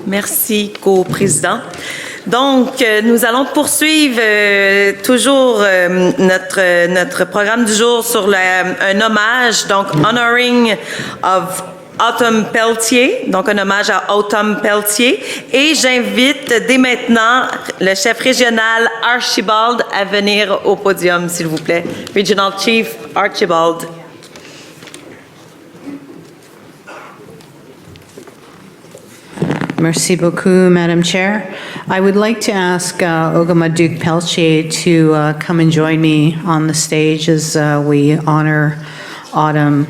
Merci, co-président. Donc, nous allons poursuivre toujours notre programme du jour sur un hommage, donc Honoring of Autumn Peltier, donc un hommage à Autumn Peltier. Et j'invite dès maintenant le chef régional Archibald à venir au podium, s'il vous plaît. Regional Chief Archibald. Merci beaucoup, Madam Chair. I would like to ask Ogama Peltier to come and join me on the stage as we honor Autumn.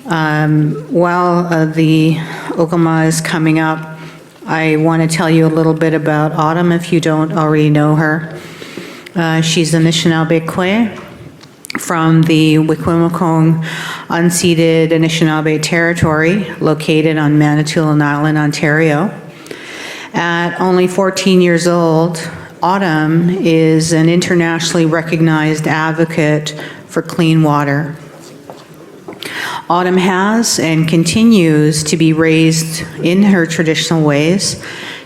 While the Ogama is coming up, I want to tell you a little bit about Autumn if you don't already know her. She's Anishinabek from the Wikwemikong unceded Anishinabek territory located on Manitoulin Island, Ontario. At only 14 years old, Autumn is an internationally recognized advocate for clean water. Autumn has and continues to be raised in her traditional ways,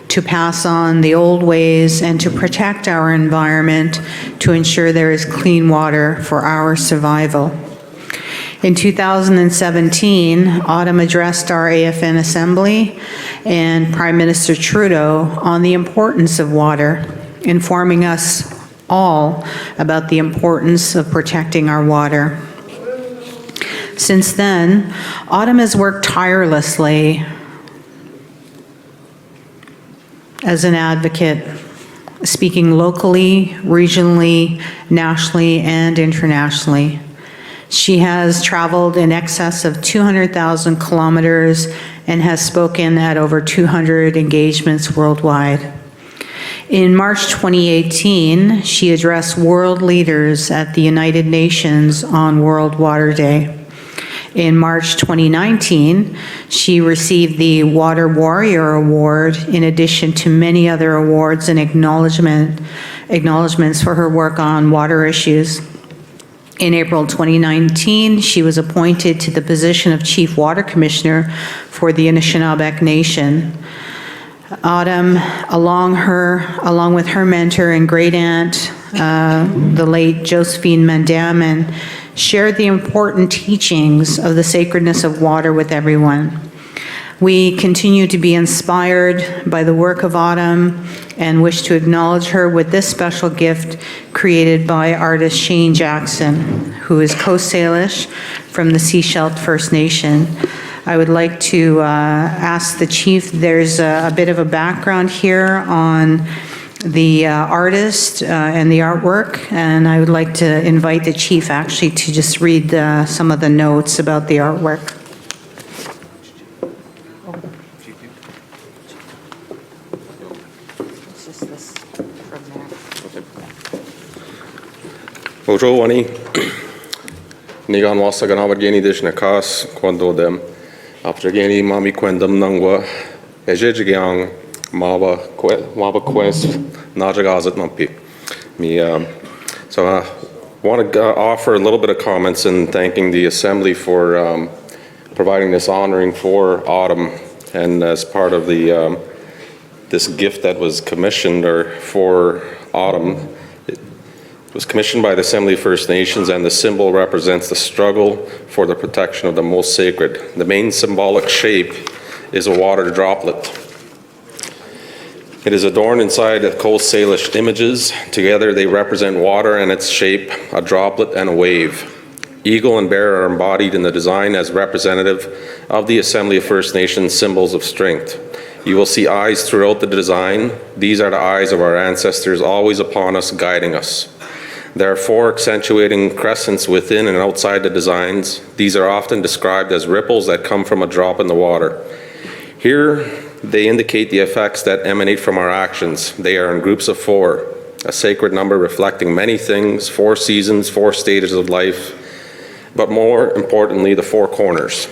to pass on the old ways and to protect our environment to ensure there is clean water for our survival. In 2017, Autumn addressed our AFN Assembly and Prime Minister Trudeau on the importance of water, informing us all about the importance of protecting our water. Since then, Autumn has worked tirelessly as an advocate, speaking locally, regionally, nationally, and internationally. She has traveled in excess of 200,000 kilometers and has spoken at over 200 engagements worldwide. In March 2018, she addressed world leaders at the United Nations on World Water Day. In March 2019, she received the Water Warrior Award in addition to many other awards and acknowledgements for her work on water issues. In April 2019, she was appointed to the position of Chief Water Commissioner for the Anishinabek Nation. Autumn, along with her mentor and great-aunt, the late Josephine Mandaman, shared the important teachings of the sacredness of water with everyone. We continue to be inspired by the work of Autumn and wish to acknowledge her with this special gift created by artist Shane Jackson, who is Coast Salish from the Seashelt First Nation. I would like to ask the Chief, there's a bit of a background here on the artist and the artwork, and I would like to invite the Chief actually to just read some of the notes about the artwork. Bonjour, Wani. Nigan wasa ganawad geni dish nakas quando dem. After geni mami quendam nangwa ejejigang mava quest najagazat mampi. So I want to offer a little bit of comments in thanking the Assembly for providing this honoring for Autumn, and as part of the this gift that was commissioned for Autumn. It was commissioned by the Assembly of First Nations, and the symbol represents the struggle for the protection of the most sacred. The main symbolic shape is a water droplet. It is adorned inside the Coast Salish images. Together they represent water and its shape, a droplet and a wave. Eagle and bear are embodied in the design as representative of the Assembly of First Nations symbols of strength. You will see eyes throughout the design. These are the eyes of our ancestors, always upon us, guiding us. There are four accentuating crescents within and outside the designs. These are often described as ripples that come from a drop in the water. Here, they indicate the effects that emanate from our actions. They are in groups of four, a sacred number reflecting many things, 4 seasons, 4 stages of life, but more importantly, the 4 corners.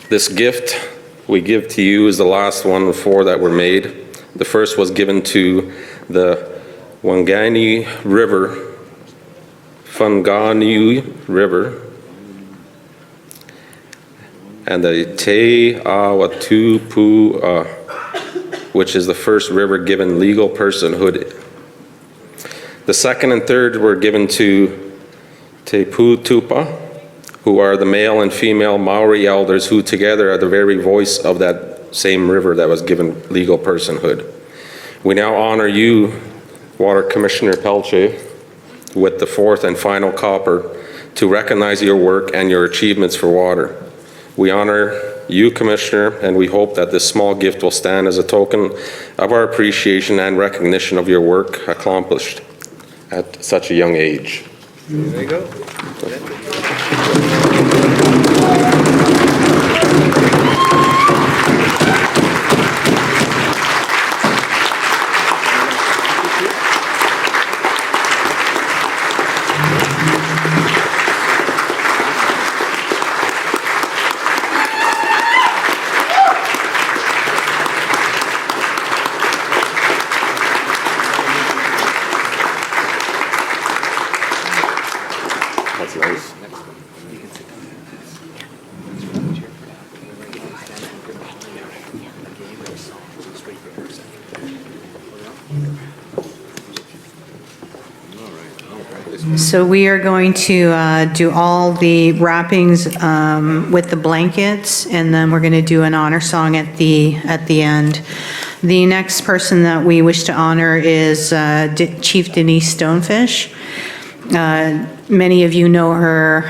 This gift we give to you is the last one of 4 that were made. The first was given to the Wangani River, Fungani River, and the Te Awatupu which is the first river given legal personhood. The second and third were given to Te Pūtupa, who are the male and female Maori elders who together are the very voice of that same river that was given legal personhood. We now honor you, Water Commissioner Peltier, with the fourth and final copper to recognize your work and your achievements for water. We honor you, Commissioner, and we hope that this small gift will stand as a token of our appreciation and recognition of your work accomplished at such a young age. There you go. That's nice. So we are going to do all the wrappings with the blankets, and then we're going to do an honor song at the end. The next person that we wish to honor is Chief Denise Stonefish. Many of you know her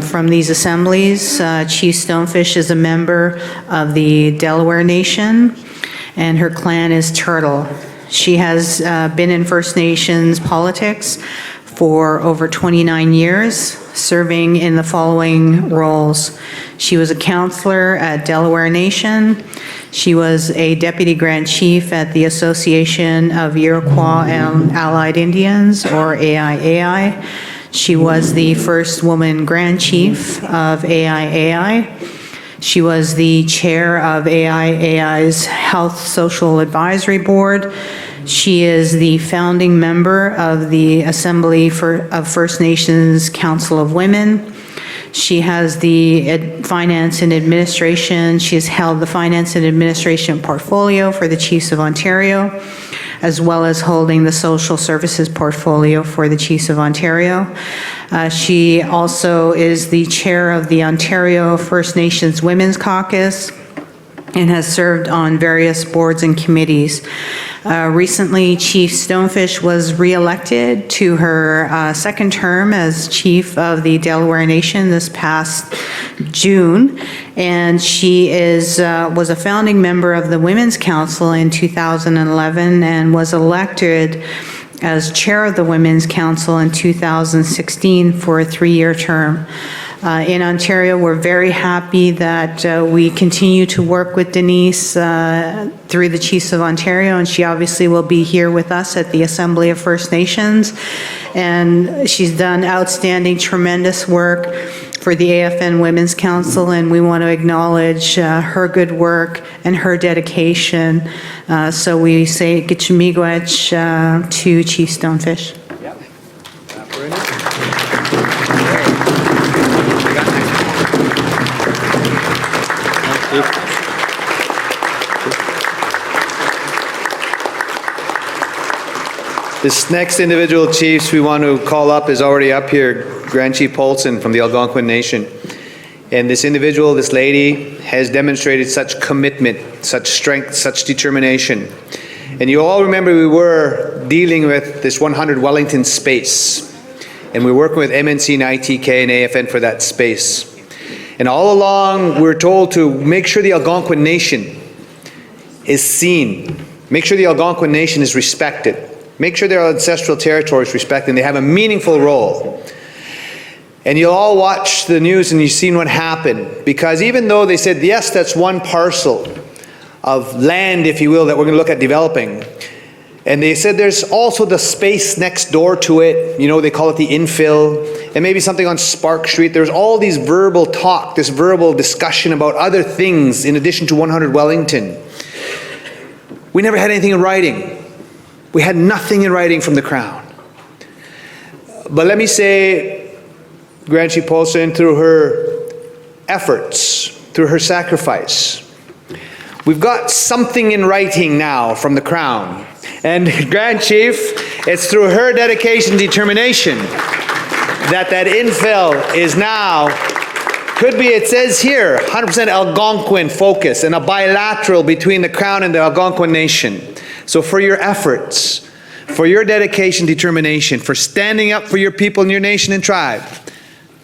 from these assemblies. Chief Stonefish is a member of the Delaware Nation, and her clan is Turtle. She has been in First Nations politics for over 29 years, serving in the following roles. She was a counselor at Delaware Nation. She was a deputy grand chief at the Association of Iroquois and Allied Indians, or AIAI. She was the first woman grand chief of AIAI. She was the chair of AIAI's Health Social Advisory Board. She is the founding member of the Assembly of First Nations Council of Women. She has the finance and administration. She has held the finance and administration portfolio for the Chiefs of Ontario, as well as holding the social services portfolio for the Chiefs of Ontario. She also is the chair of the Ontario First Nations Women's Caucus and has served on various boards and committees. Recently, Chief Stonefish was re-elected to her second term as Chief of the Delaware Nation this past June, and she was a founding member of the Women's Council in 2011 and was elected as chair of the Women's Council in 2016 for a 3-year term. In Ontario, we're very happy that we continue to work with Denise through the Chiefs of Ontario, and she obviously will be here with us at the Assembly of First Nations. And she's done outstanding, tremendous work for the AFN Women's Council, and we want to acknowledge her good work and her dedication. So we say Gitchamiigwech to Chief Stonefish. This next individual chiefs we want to call up is already up here, Grand Chief Polson from the Algonquin Nation. And this individual, this lady, has demonstrated such commitment, such strength, such determination. And you all remember we were dealing with this 100 Wellington space. And we're working with MNC and ITK and AFN for that space. And all along we're told to make sure the Algonquin Nation is seen. Make sure the Algonquin Nation is respected. Make sure their ancestral territory is respected and they have a meaningful role. And you'll all watch the news and you've seen what happened. Because even though they said, yes, that's one parcel of land, if you will, that we're going to look at developing. And they said there's also the space next door to it. You know, they call it the infill. And maybe something on Spark Street. There's all these verbal talk, this verbal discussion about other things in addition to 100 Wellington. We never had anything in writing. We had nothing in writing from the Crown. But let me say, Grand Chief Polson, through her efforts, through her sacrifice, we've got something in writing now from the Crown. And Grand Chief, it's through her dedication and determination that infill is now, could be, it says here, 100% Algonquin focus and a bilateral between the Crown and the Algonquin Nation. So for your efforts, for your dedication, determination, for standing up for your people and your nation and tribe,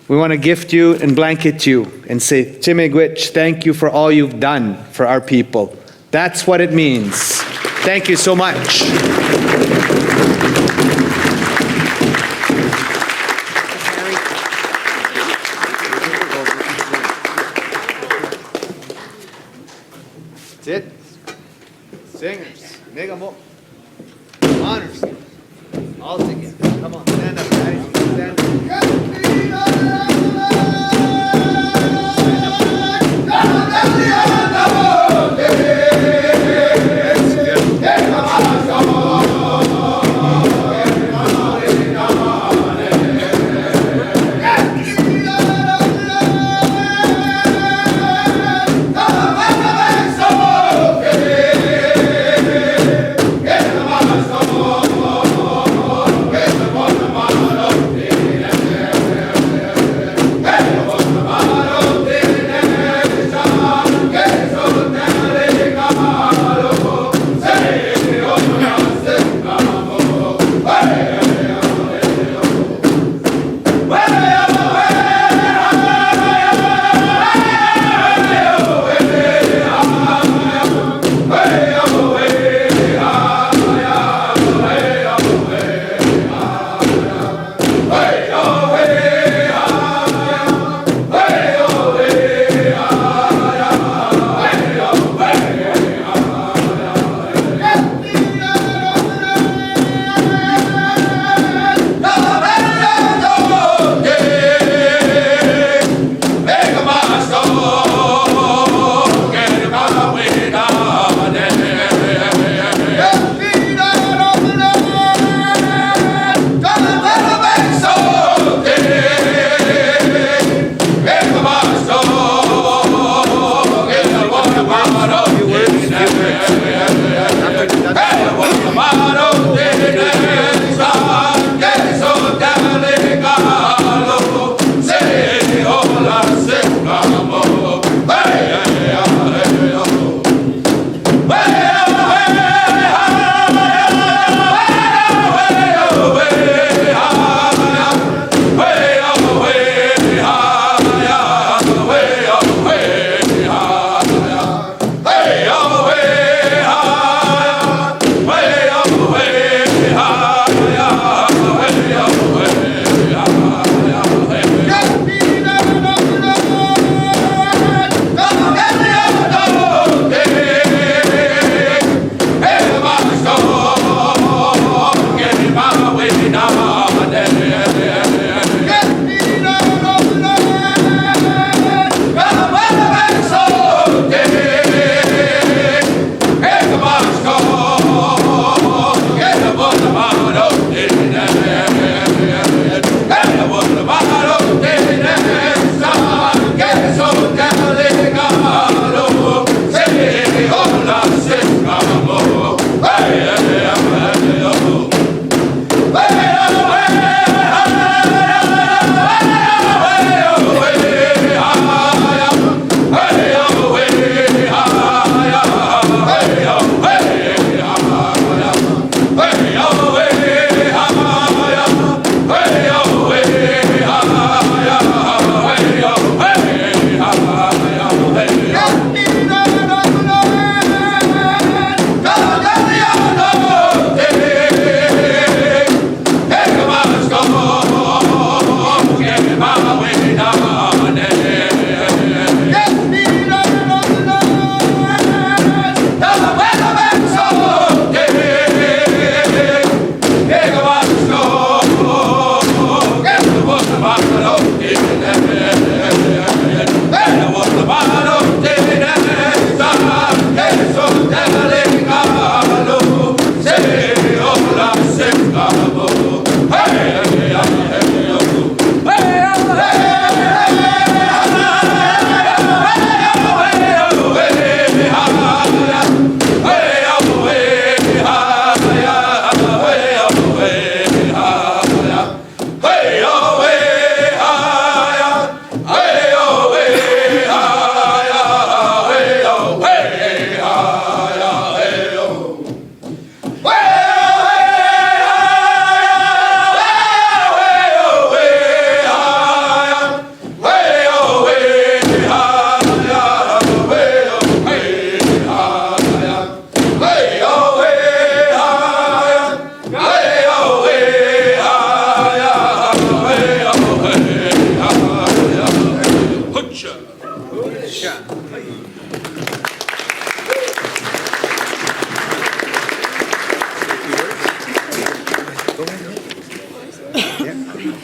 we want to gift you and blanket you and say, Timigwich, thank you for all you've done for our people. That's what it means. Thank you so much. That's it. Singers, Negamo, honors, all together. Come on, stand up, guys. Stand up.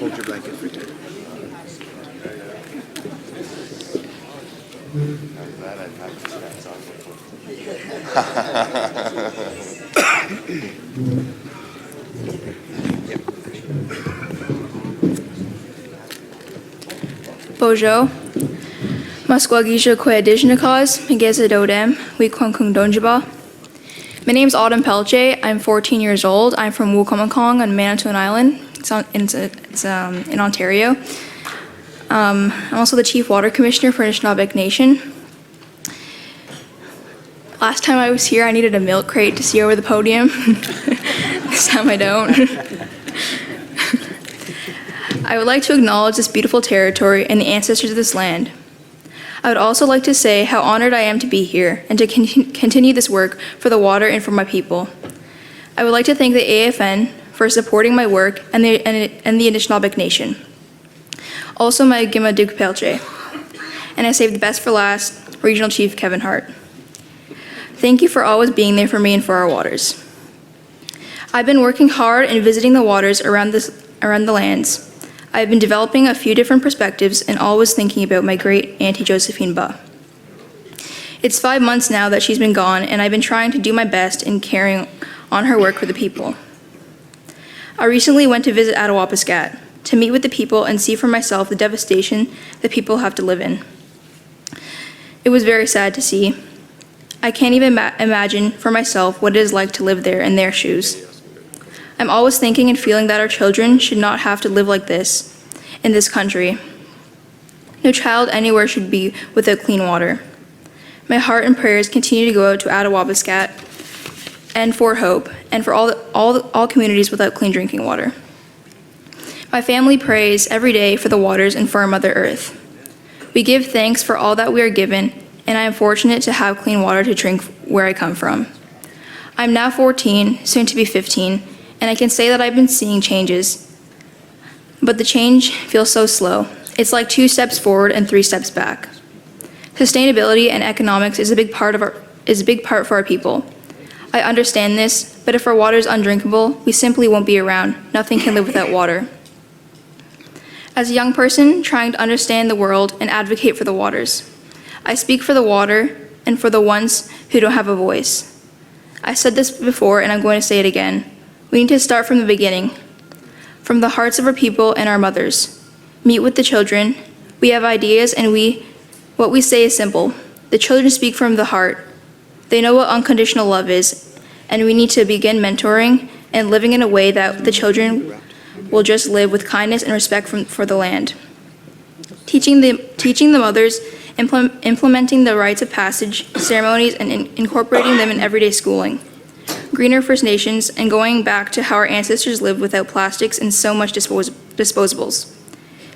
Hold your blanket for you. Bojo, Musqueagee Kwe Adishnikaz, Megeza Dodem, Wikwankung Donjiba. My name's Autumn Peltier. I'm 14 years old. I'm from Wukomakong on Manitoulin Island. It's in Ontario. I'm also the Chief Water Commissioner for Anishinabek Nation. Last time I was here, I needed a milk crate to see over the podium. This time I don't. I would like to acknowledge this beautiful territory and the ancestors of this land. I would also like to say how honored I am to be here and to continue this work for the water and for my people. I would like to thank the AFN for supporting my work and the Anishinabek Nation. Also my Gima Duke Pelche. And I saved the best for last, Regional Chief Kevin Hart. Thank you for always being there for me and for our waters. I've been working hard and visiting the waters around the lands. I've been developing a few different perspectives and always thinking about my great Auntie Josephine Ba. It's 5 months now that she's been gone, and I've been trying to do my best in carrying on her work for the people. I recently went to visit Attawapiskat to meet with the people and see for myself the devastation that people have to live in. It was very sad to see. I can't even imagine for myself what it is like to live there in their shoes. I'm always thinking and feeling that our children should not have to live like this in this country. No child anywhere should be without clean water. My heart and prayers continue to go out to Attawapiskat and Fort Hope and for all communities without clean drinking water. My family prays every day for the waters and for our Mother Earth. We give thanks for all that we are given, and I am fortunate to have clean water to drink where I come from. I'm now 14, soon to be 15, and I can say that I've been seeing changes. But the change feels so slow. It's like 2 steps forward and 3 steps back. Sustainability and economics is a big part for our people. I understand this, but if our water is undrinkable, we simply won't be around. Nothing can live without water. As a young person trying to understand the world and advocate for the waters, I speak for the water and for the ones who don't have a voice. I said this before and I'm going to say it again. We need to start from the beginning, from the hearts of our people and our mothers. Meet with the children. We have ideas and what we say is simple. The children speak from the heart. They know what unconditional love is, and we need to begin mentoring and living in a way that the children will just live with kindness and respect for the land. Teaching the mothers, implementing the rites of passage, ceremonies, and incorporating them in everyday schooling. Greener First Nations, and going back to how our ancestors lived without plastics and so much disposables.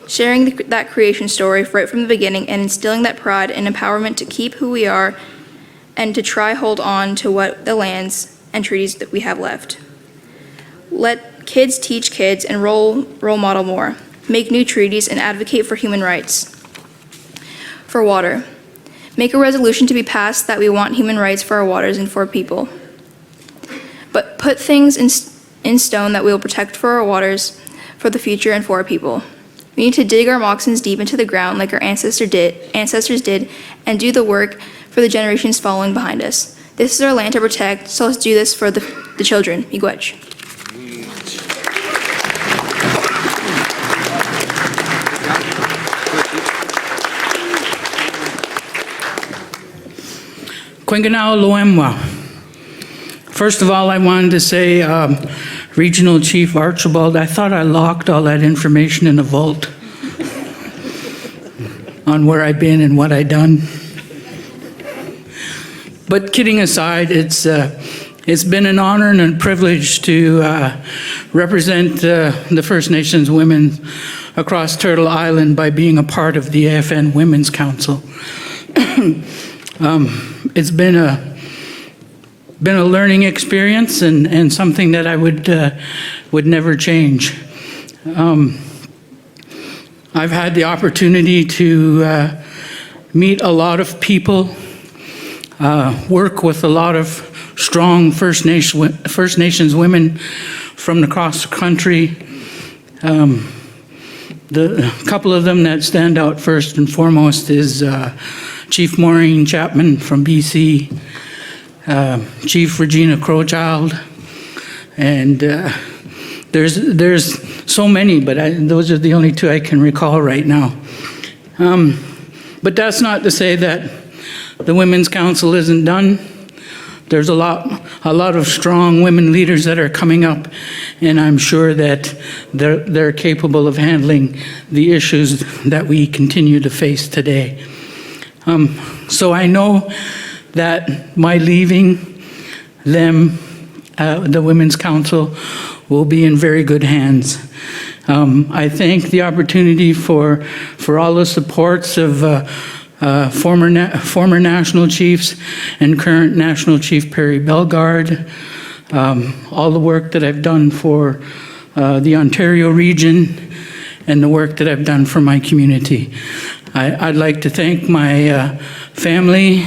Sharing that creation story right from the beginning and instilling that pride and empowerment to keep who we are and to try hold on to what the lands and treaties that we have left. Let kids teach kids and role model more. Make new treaties and advocate for human rights. For water. Make a resolution to be passed that we want human rights for our waters and for our people. But put things in stone that we will protect for our waters, for the future, and for our people. We need to dig our moccasins deep into the ground like our ancestors did, and do the work for the generations following behind us. This is our land to protect, so let's do this for the children. Miigwech. Quinganao Loemwa. First of all, I wanted to say, Regional Chief Archibald, I thought I locked all that information in a vault on where I've been and what I've done. But kidding aside, it's been an honor and a privilege to represent the First Nations women across Turtle Island by being a part of the AFN Women's Council. It's been a learning experience and something that I would never change. I've had the opportunity to meet a lot of people work with a lot of strong First Nations women from across the country. The couple of them that stand out first and foremost is Chief Maureen Chapman from BC, Chief Regina Crowchild, and there's so many, but those are the only two I can recall right now. But that's not to say that the Women's Council isn't done. There's a lot of strong women leaders that are coming up, and I'm sure that they're capable of handling the issues that we continue to face today. So I know that my leaving them, the Women's Council, will be in very good hands. I thank the opportunity for all the supports of former National Chiefs and current National Chief Perry Bellegarde, all the work that I've done for the Ontario region, and the work that I've done for my community. I'd like to thank my family,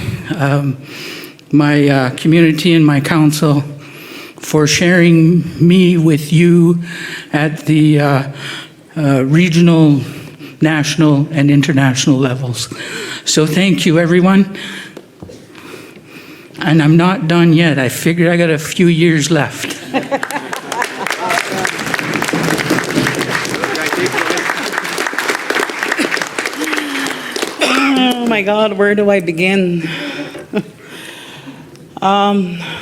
my community, and my council for sharing me with you at the regional, national, and international levels. So thank you, everyone. And I'm not done yet. I figured I got a few years left. Oh my God, where do I begin?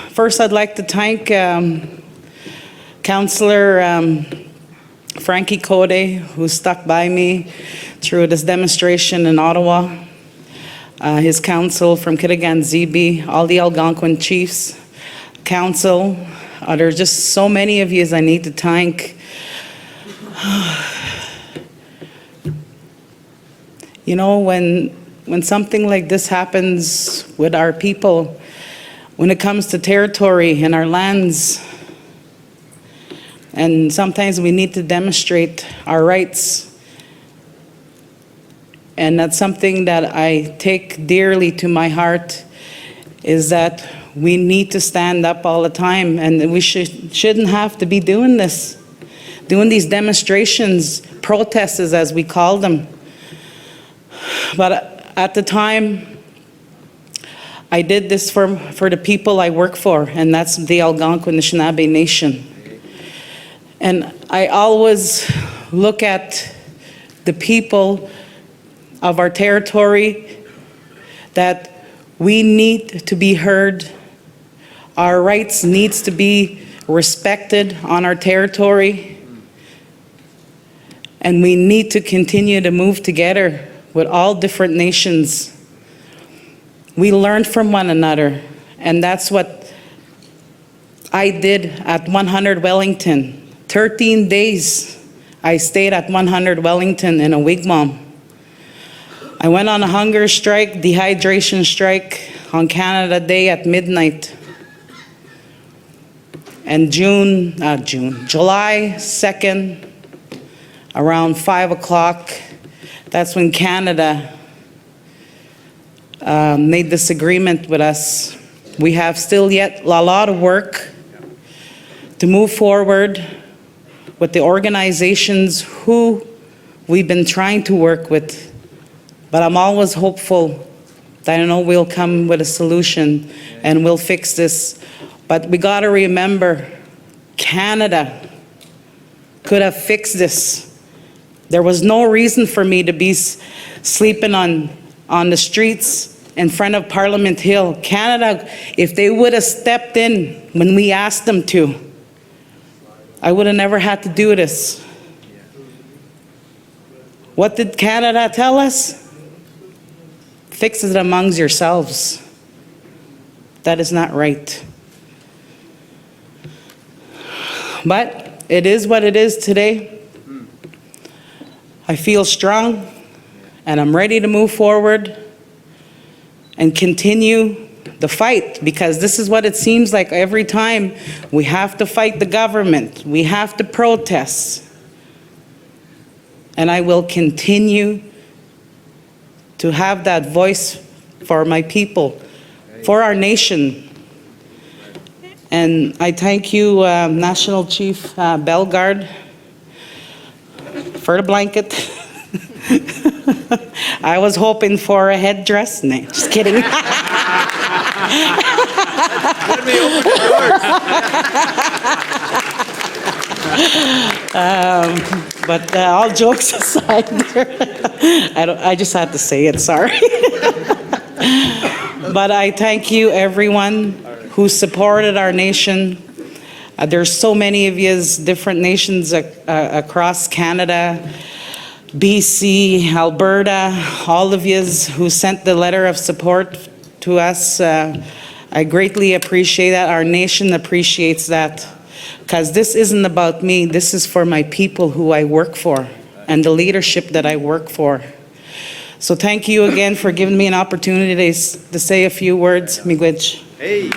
First, I'd like to thank Councillor Frankie Code, who stuck by me through this demonstration in Ottawa, his council from Kitigan-Zibi, all the Algonquin chiefs, council. There's just so many of you as I need to thank. You know, when something like this happens with our people, when it comes to territory and our lands, and sometimes we need to demonstrate our rights. And that's something that I take dearly to my heart, is that we need to stand up all the time, and we shouldn't have to be doing this, doing these demonstrations, protests as we call them. But at the time, I did this for the people I work for, and that's the Algonquin Anishinabeg Nation. And I always look at the people of our territory, that we need to be heard. Our rights needs to be respected on our territory. And we need to continue to move together with all different nations. We learn from one another, and that's what I did at 100 Wellington. 13 days I stayed at 100 Wellington in a wigwam. I went on a hunger strike, dehydration strike on Canada Day at midnight. And July 2nd, around 5 o'clock, that's when Canada made this agreement with us. We have still yet a lot of work to move forward with the organizations who we've been trying to work with. But I'm always hopeful that I know we'll come with a solution and we'll fix this. But we gotta remember, Canada could have fixed this. There was no reason for me to be sleeping on the streets in front of Parliament Hill. Canada, if they would have stepped in when we asked them to, I would have never had to do this. What did Canada tell us? Fix it amongst yourselves. That is not right. But it is what it is today. I feel strong, and I'm ready to move forward and continue the fight, because this is what it seems like every time. We have to fight the government. We have to protest. And I will continue to have that voice for my people, for our nation. And I thank you, National Chief Bellegarde, for the blanket. I was hoping for a headdress. No, just kidding. But all jokes aside, I just had to say it, sorry. But I thank you, everyone who supported our nation. There's so many of you, different nations across Canada, BC, Alberta, all of you who sent the letter of support to us. I greatly appreciate that. Our nation appreciates that. Because this isn't about me, this is for my people who I work for and the leadership that I work for. So thank you again for giving me an opportunity to say a few words. Miigwech. Hey.